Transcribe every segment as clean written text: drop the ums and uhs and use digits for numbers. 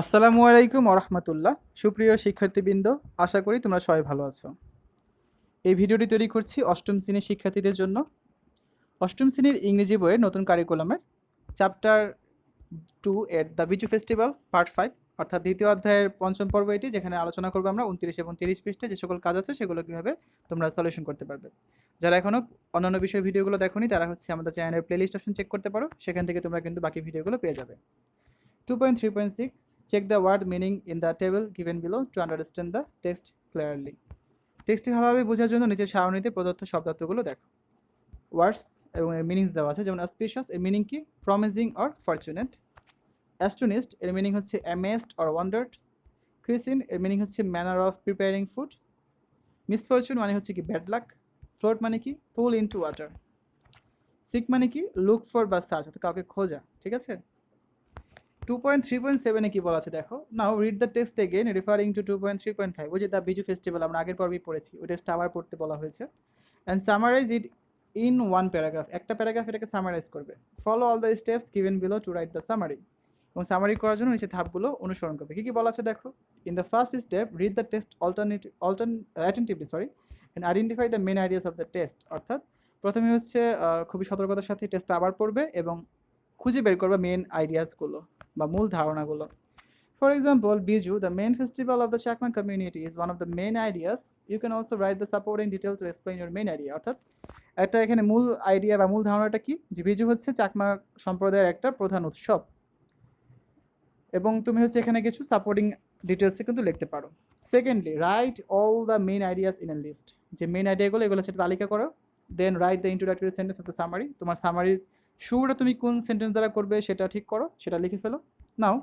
আসসালামু আলাইকুম ওরহমতুল্লাহ। সুপ্রিয় শিক্ষার্থীবৃন্দ, আশা করি তোমরা সবাই ভালো আছো। এই ভিডিওটি তৈরি করছি অষ্টম শ্রেণীর শিক্ষার্থীদের জন্য। অষ্টম শ্রেণীর ইংরেজি বইয়ের নতুন কারিকুলামের চ্যাপ্টার 2 এর দ্য বিজু ফেস্টিভ্যাল পার্ট 5, অর্থাৎ দ্বিতীয় অধ্যায়ের পঞ্চম পর্ব এটি, যেখানে আলোচনা করবো আমরা 29 এবং 30 পৃষ্ঠায় যে সকল কাজ আছে সেগুলো কীভাবে তোমরা সলিউশন করতে পারবে। যারা এখনও অন্যান্য বিষয় ভিডিওগুলো দেখোনি তারা আমাদের চ্যানেলের প্লেলিস্ট অপশন চেক করতে পারো, সেখান থেকে তোমরা কিন্তু বাকি ভিডিওগুলো পেয়ে যাবে। 2.3.6, check the word meaning in the table given below to understand the text clearly. টেক্সটটি ভালোভাবে বোঝার জন্য নিচের সারণীতে প্রদত্ত শব্দার্থগুলো দেখো। ওয়ার্ডস এবং এর মিনিংস দেওয়া আছে, যেমন অসপিশিয়াস এর মিনিং কি? Promising or fortunate. অ্যাস্টোনিশড এর মিনিং হচ্ছে অ্যামেজড অর ওয়ান্ডার্ড। ক্রিসিন এর মিনিং হচ্ছে manner of preparing food. Misfortune মানে হচ্ছে কি ব্যাড লাক। ফ্লোট মানে কি পুল ইনটু ওয়াটার। সিক মানে কি লুক ফর বা সার্চ, অর্থাৎ কাউকে খোঁজা। ঠিক আছে। 2.3.7 কি বলা আছে দেখো। Now read the text again referring two 2.3.5, ওই যে দ্য বিজু ফেস্টিভ্যাল আমরা আগের পর্বেই পড়েছি, ওই টেক্সট আবার পড়তে বলা হয়েছে। And summarise it in one paragraph, একটা প্যারাগ্রাফ এটাকে সামারাইজ করবে। Follow all the steps given below to write the summary, এবং সামারি করার জন্য নিচে ধাপগুলো অনুসরণ করবে। কী কী বলা আছে দেখো। In the first step read the text attentively and identify the main ideas of the text, অর্থাৎ প্রথমে হচ্ছে খুবই সতর্কতার সাথে টেক্সটটা আবার পড়বে এবং খুঁজে বের করবে মেন আইডিয়াসগুলো বা মূল ধারণাগুলো। For example, Biju, the main festival of the Chakma community, is one of the main ideas. You can also write the supporting detail to explain your main idea, অর্থাৎ একটা এখানে মূল আইডিয়া বা মূল ধারণাটা কি, যে বিজু হচ্ছে চাকমা সম্প্রদায়ের একটা প্রধান উৎসব, এবং তুমি হচ্ছে এখানে কিছু সাপোর্টিং ডিটেলসে কিন্তু লিখতে পারো। Secondly, write all the main ideas in a list, যে মেন আইডিয়াগুলো এগুলো হচ্ছে তালিকা করো। Then write the introductory sentence of the summary, তোমার সামারির শুরুটা তুমি কোন সেন্টেন্স দ্বারা করবে সেটা ঠিক করো, সেটা লিখে ফেলো। Now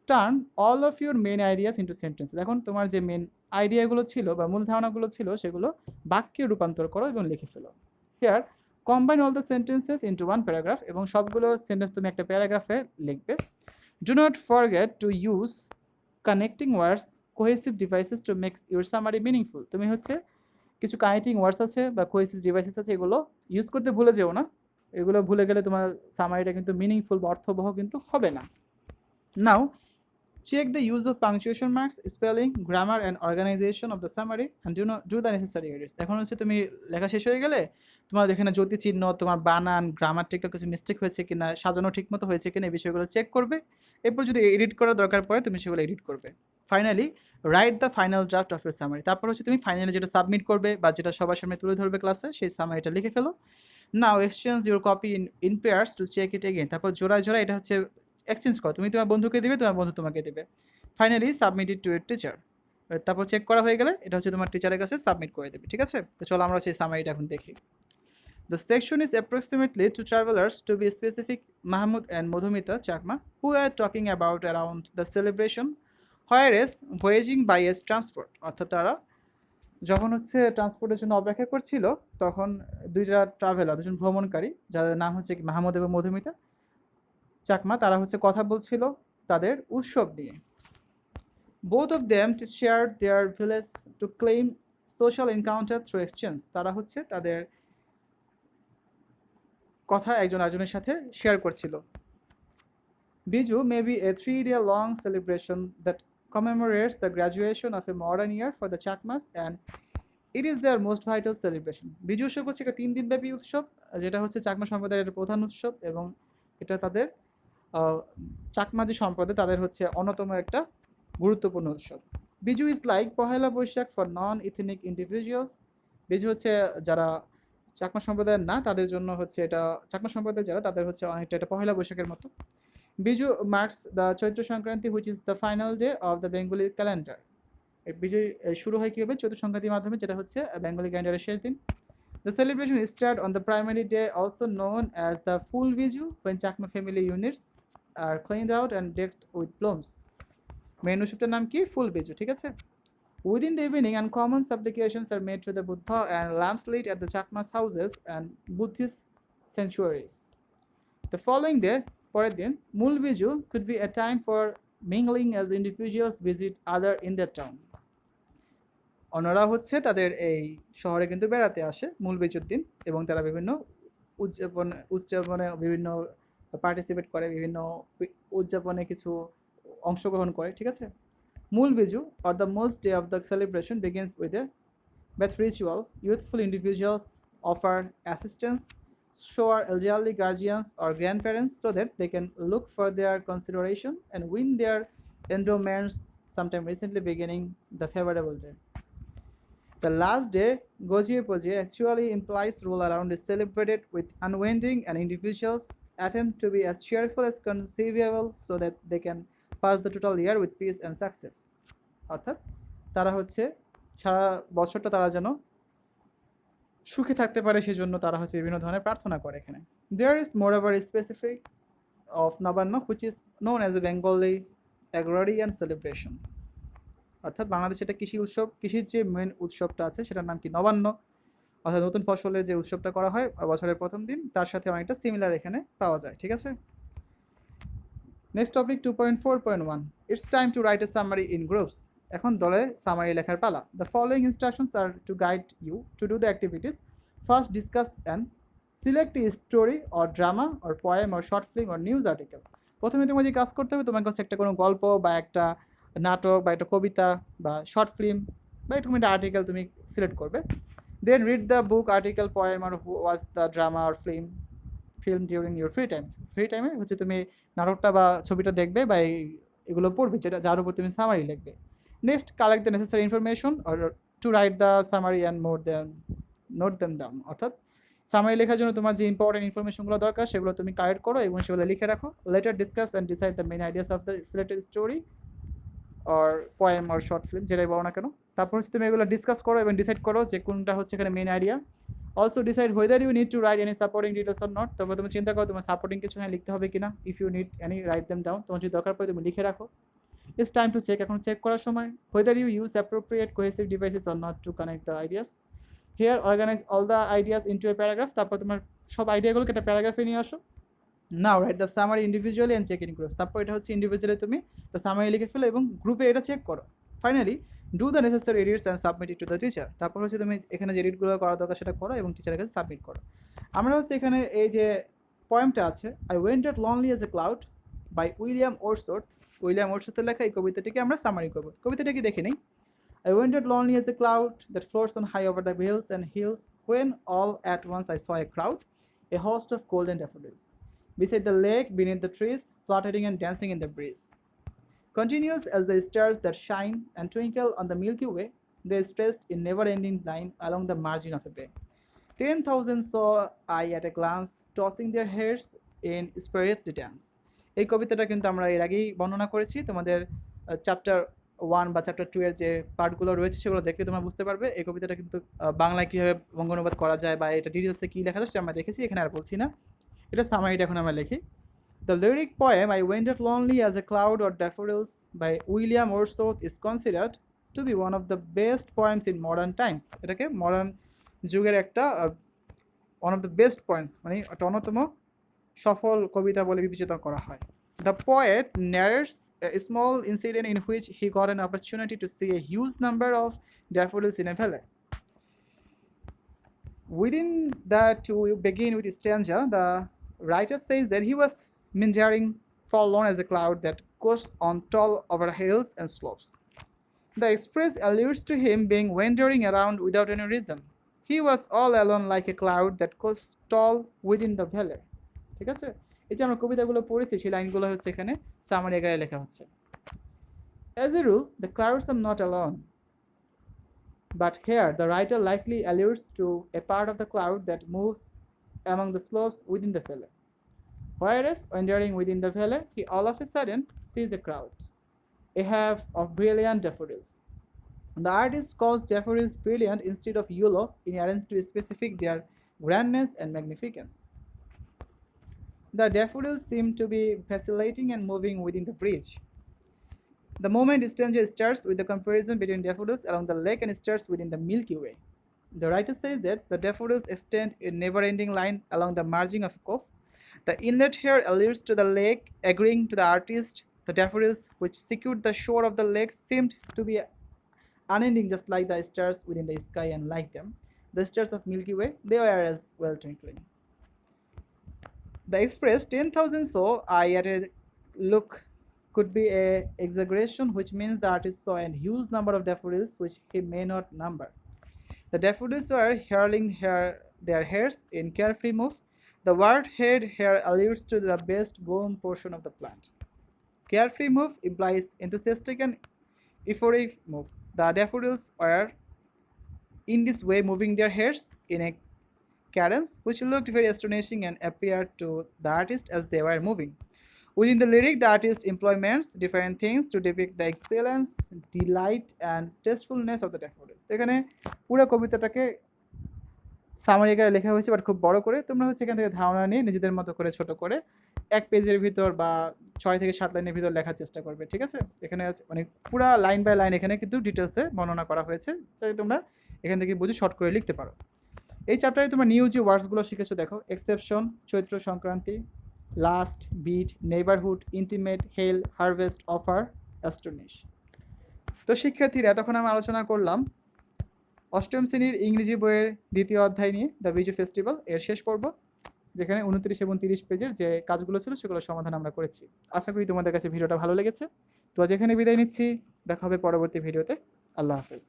turn all of your main ideas into sentence, এখন তোমার যে মেন আইডিয়াগুলো ছিল বা মূল ধারণাগুলো ছিল সেগুলো বাক্যে রূপান্তর করো এবং লিখে ফেলো। Here combine all the sentences into one paragraph, এবং সবগুলো সেন্টেন্স তুমি একটা প্যারাগ্রাফে লিখবে। Do not forget to use connecting words, cohesive devices to make your summary meaningful. তুমি হচ্ছে কিছু কানেক্টিং ওয়ার্ডস আছে বা কোহেসিভ ডিভাইসেস আছে, এগুলো ইউজ করতে ভুলে যেও না। এগুলো ভুলে গেলে তোমার সামারিটা কিন্তু মিনিংফুল বা অর্থবহ কিন্তু হবে না। নাও check the use of punctuation marks, spelling, grammar and organization of the summary and do the necessary edits. এখন হচ্ছে তুমি লেখা শেষ হয়ে গেলে তোমার এখানে জ্যোতি চিহ্ন, তোমার বানান, গ্রামাটিক্যাল কিছু মিস্টেক হয়েছে কিনা, সাজানো ঠিকমতো হয়েছে কিনা, এই বিষয়গুলো চেক করবে। এরপর যদি এডিট করার দরকার পড়ে তুমি সেগুলো এডিট করবে। Finally write the final draft of your summary, তারপর হচ্ছে তুমি ফাইনালি যেটা সাবমিট করবে বা যেটা সবার সামনে তুলে ধরবে ক্লাসে, সেই সামারিটা লিখে ফেলো। Now exchange your copy in pairs to check it again, তারপর জোড়ায় জোড়ায় এটা হচ্ছে এক্সচেঞ্জ করো, তুমি তোমার বন্ধুকে দিবে, তোমার বন্ধু তোমাকে দেবে। Finally submit it to your teacher, তারপর চেক করা হয়ে গেলে এটা হচ্ছে তোমার টিচারের কাছে সাবমিট করে দেবে। ঠিক আছে, তো চলো আমরা সেই সামারিটা এখন দেখি। The section is approximately to travelers, to be specific, Mahmud and Madhumita Chakma, who are talking about around the celebration, whereas voyaging by a transport, অর্থাৎ তারা যখন হচ্ছে ট্রান্সপোর্টের জন্য অপেক্ষা করছিল তখন দুইটা ট্রাভেলার, দুজন ভ্রমণকারী যাদের নাম হচ্ছে মাহমুদ এবং মধুমিতা চাকমা, তারা হচ্ছে কথা বলছিল তাদের উৎসব নিয়ে। Both of them to share their village to claim social encounter through exchange, তারা হচ্ছে তাদের কথা একজন আরেকজনের সাথে শেয়ার করছিল। Biju may be a 3-day long celebration that commemorates the graduation of a modern year for the Chakmas, and it is their most vital celebration. Biju উৎসব হচ্ছে একটা 3 দিনব্যাপী উৎসব, যেটা হচ্ছে চাকমা সম্প্রদায়ের প্রধান উৎসব, এবং এটা তাদের চাকমা যে সম্প্রদায় তাদের হচ্ছে অন্যতম একটা গুরুত্বপূর্ণ উৎসব। Biju is like Pohela Boishakh for non ethnic individuals, Biju হচ্ছে যারা চাকমা সম্প্রদায়ের না তাদের জন্য হচ্ছে এটা, চাকমা সম্প্রদায় যারা তাদের হচ্ছে অনেকটা এটা পহেলা বৈশাখের মতো। Biju marks the Chaitra Sankranti which is the final day of the Bengali calendar, Bijoy শুরু হয় কীভাবে? চৈত্র সংক্রান্তির মাধ্যমে, যেটা হচ্ছে বেঙ্গলি ক্যালেন্ডারের শেষ দিন। The celebration is started on the primary day, also known as the full Biju, when Chakma family units are cleaned out and decked with plumes. Main উৎসবটার নাম কি? ফুল বিজু। ঠিক আছে। Within the evening, uncommon supplications are made to the Buddha and lamps lit at the Chakmas houses and Buddhist sanctuaries. The following day, পরের দিন, মূল Biju could be a time for mingling as individuals visit other in their town. অন্যরা হচ্ছে তাদের এই শহরে কিন্তু বেড়াতে আসে মূল বিজুর দিন, এবং তারা বিভিন্ন উদযাপনে বিভিন্ন পার্টিসিপেট করে, বিভিন্ন উদযাপনে কিছু অংশগ্রহণ করে, ঠিক আছে? মূল Biju or the most day of the celebration begins with a bath ritual. Youthful individuals offer assistance, show elderly guardians or grandparents so that they can look for their consideration and win their endowments sometime recently beginning the favorable day. The last day, Gojie Poje, actually implies rule around is celebrated with unwinding and individuals attempt to be as cheerful as conceivable so that they can pass the total year with peace and success. অর্থাৎ তারা হচ্ছে সারা বছরটা তারা যেন সুখে থাকতে পারে, সেই জন্য তারা হচ্ছে বিভিন্ন ধরনের প্রার্থনা করে এখানে। There is moreover a specific of Nabanna which is known as a Bengali agrarian celebration. অর্থাৎ বাংলাদেশে এটা কৃষি উৎসব, কৃষির যে মেন উৎসবটা আছে সেটার নাম কি নবান্ন, অর্থাৎ নতুন ফসলের যে উৎসবটা করা হয় বছরের প্রথম দিন, তার সাথে অনেকটা সিমিলার এখানে পাওয়া যায়, ঠিক আছে? Next topic 2.4.1 it's time to write a summary in groups. এখন দলে সামারি লেখার পালা। The following instructions are to guide you to do the activities. First discuss and select a story or drama or poem or short film or news article. প্রথমে তোমার যে কাজ করতে হবে, তোমার কাছে একটা কোনো গল্প বা একটা নাটক বা একটা কবিতা বা শর্ট ফিল্ম বা এরকম একটা আর্টিকেল তুমি সিলেক্ট করবে। Then read the book, article, poem or watch the drama or film during your free time. Free টাইমে হচ্ছে তুমি নাটকটা বা ছবিটা দেখবে বা এগুলো পড়বে, যেটা যার উপর তুমি সামারি লিখবে। Next collect the necessary information or to write the summary and note them down. অর্থাৎ সামারি লেখার জন্য তোমার যে ইম্পর্টেন্ট ইনফরমেশনগুলো দরকার সেগুলো তুমি কালেক্ট করো এবং সেগুলো লিখে রাখো। Letter discuss and decide the main ideas of the selected story or poem or short film, যেটাই বলো না কেন। তারপর হচ্ছে তুমি এগুলো ডিসকাস করো এবং ডিসাইড করো যে কোনটা হচ্ছে এখানে main idea. Also decide whether you need to write any supporting details or not. তারপর তুমি চিন্তা করো তোমার সাপোর্টিং কিছু এখানে লিখতে হবে কিনা। If you need any write them down, তোমার যদি দরকার পড়ে তুমি লিখে রাখো। ইটস টাইম টু চেক, এখন চেক করার সময়। Whether you use appropriate cohesive devices or not to connect the ideas. Here organize all the ideas into a paragraph. তারপর তোমার সব আইডিয়াগুলোকে একটা প্যারাগ্রাফে নিয়ে আসো। Now write the summary individually and check in groups. তারপর এটা হচ্ছে ইন্ডিভিজুয়ালি তুমি সামারি লিখে ফেলো এবং গ্রুপে এটা চেক করো। Finally do the necessary edits and submit it to the teacher. তারপর হচ্ছে তুমি এখানে যে এডিটগুলো করা দরকার সেটা করো এবং টিচারের কাছে সাবমিট করো। আমরা হচ্ছে এখানে এই যে পয়েমটা আছে, I wandered lonely as a cloud by William Wordsworth. William ওরসওয়ার্থের লেখা এই কবিতাটিকে আমরা সামারি করবো। কবিতাটাকে দেখে নিই। I wandered lonely as a cloud that floats on high over the hills and hills, when all at once I saw a crowd, a host of golden daffodils, beside the lake, beneath the trees, fluttering and dancing in the breeze. Continuous as the stars that shine and twinkle on the Milky Way, they stretched in never-ending line along the margin of a bay. 10,000 saw I at a glance, tossing their hairs in spirited dance. এই কবিতাটা কিন্তু আমরা এর আগেই বর্ণনা করেছি। তোমাদের chapter 1 বা চ্যাপ্টার 2 এর যে পার্টগুলো রয়েছে সেগুলো দেখলে তোমরা বুঝতে পারবে এই কবিতাটা কিন্তু বাংলায় কীভাবে বঙ্গানুবাদ করা যায় বা এটা ডিটেলসে কী লেখা যায় সেটা আমরা দেখেছি, এখানে আর বলছি না। এটা সামারিটা এখন আমরা লিখি। The lyric poem I Wandered Lonely as a Cloud or Daffodils by William Wordsworth is considered to be one of the best poems in modern times. এটাকে মডার্ন যুগের একটা one of the best poems, মানে একটা অন্যতম সফল কবিতা বলে বিবেচিত করা হয়। The poet narrates a small incident in which he got an opportunity to see a huge number of daffodils in a valley. Within that, to begin with stanza, the writer says that he was meandering forlorn as a cloud that coasts on tall over hills and slopes. The express alludes to him being wandering around without any reason. He was all alone like a cloud that coasts tall within the valley. ঠিক আছে, এই যে আমরা কবিতাগুলো পড়েছি সেই লাইনগুলো হচ্ছে এখানে সামারি আকারে লেখা হচ্ছে। As a rule, the clouds are not alone, but here the writer likely alludes to a part of the cloud that moves among the slopes within the valley. Whereas, wandering within the valley, he all of a sudden sees a crowd, a half of brilliant daffodils. The artist calls daffodils brilliant instead of yellow in adherence to specify their grandness and magnificence. The daffodils seem to be vacillating and moving within the bridge. The moment stanza starts with the comparison between daffodils along the lake and stars within the Milky Way. The writer says that the daffodils extend a never-ending line along the margin of a cove. The inlet here alludes to the lake, agreeing to the artist. The daffodils which secured the shore of the lake seemed to be unending, just like the stars within the sky, and like them, the stars of Milky Way, they were as well twinkling. The express 10,000 saw I at a look could be a exaggeration, which means the artist saw a huge number of daffodils which he may not number. The daffodils were hurling their heads in carefree move. The word head here alludes to the best blown portion of the plant. Carefree move implies enthusiastic and euphoric move. The daffodils were in this way moving their heads in a cadence which looked very astonishing and appeared to the artist as they were moving. Within the lyric, the artist employs different things to depict the excellence, delight, and tastefulness of the daffodils. এখানে পুরো কবিতাটাকে summary আকারে লেখা হয়েছে, but খুব বড় করে। তোমরা হচ্ছে এখান থেকে ধারণা নিয়ে নিজেদের মতো করে ছোট করে 1 পেজের ভিতর বা 6 থেকে 7 লাইনের ভিতর লেখার চেষ্টা করবে, ঠিক আছে? এখানে মানে পুরা লাইন বাই লাইন এখানে কিন্তু ডিটেলসে বর্ণনা করা হয়েছে, যাতে তোমরা এখান থেকে বুঝে শর্ট করে লিখতে পারো। এই চ্যাপ্টারে তোমরা নিউ যে ওয়ার্ডসগুলো শিখেছো দেখো, exception, Chaitra Sankranti, last, beat, neighbourhood, intimate, hail, harvest, offer, astonish. তো শিক্ষার্থীরা, তখন আমি আলোচনা করলাম অষ্টম শ্রেণীর ইংরেজি বইয়ের 2য় অধ্যায় নিয়ে, দ্য বিজু ফেস্টিভ্যাল এর শেষ পর্ব, যেখানে 29 এবং 30 পেজের যে কাজগুলো ছিল সেগুলো সমাধান আমরা করেছি। আশা করি তোমাদের কাছে ভিডিওটা ভালো লেগেছে। তো আজ এখানে বিদায় নিচ্ছি, দেখা হবে পরবর্তী ভিডিওতে। আল্লাহ হাফেজ।